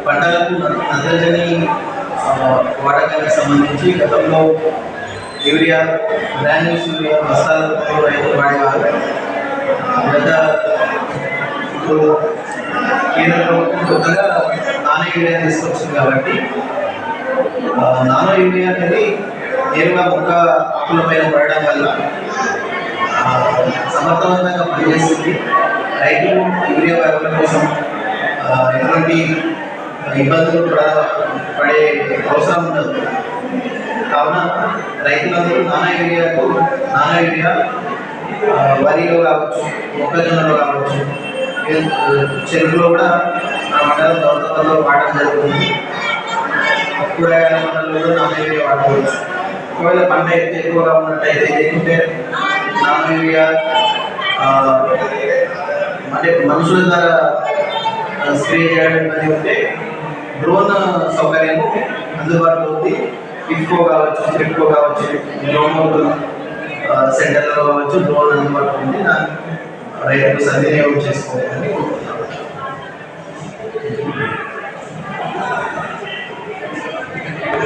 పంటలకు నత్రజని వాడకానికి సంబంధించి గతంలో యూరియా గ్రాన్యూల్స్ యూరియా బస్తాలతో రైతులు వాడేవారు. గత ఇప్పుడు కేంద్ర ప్రభుత్వం కొత్తగా నానో యూరియా తీసుకొచ్చింది కాబట్టి నానో యూరియా అనేది నేరుగా మొక్క ఆకుల పైన పడడం వల్ల సమర్థవంతంగా పనిచేస్తుంది. రైతులు యూరియా వాడకం కోసం ఎటువంటి ఇబ్బందులు పడే అవసరం ఉండదు. కావున రైతులందరూ నానో యూరియా వరిలో కావచ్చు, మొక్కజొన్నలో కావచ్చు, చెరుకులో కూడా మన మండలం దౌర్తల్లో వాడడం జరుగుతుంది. కూరగాయల మండలంలో కూడా నానో యూరియా వాడుకోవచ్చు. ఒకవేళ పంట ఎక్కువగా ఉన్నట్టయితే లేకుంటే నానో యూరియా అంటే మనుషుల ద్వారా స్ప్రే చేయడం అనేది ఉంటే డ్రోన్ సౌకర్యం అందుబాటులో ఉంది. ఇఫ్కో కావచ్చు, గ్లోబల్ సెంటర్లో కావచ్చు, డ్రోన్ అందుబాటులో ఉంది. దాన్ని రైతులు సద్వినియోగం చేసుకోవాలని కోరుకుంటున్నాను.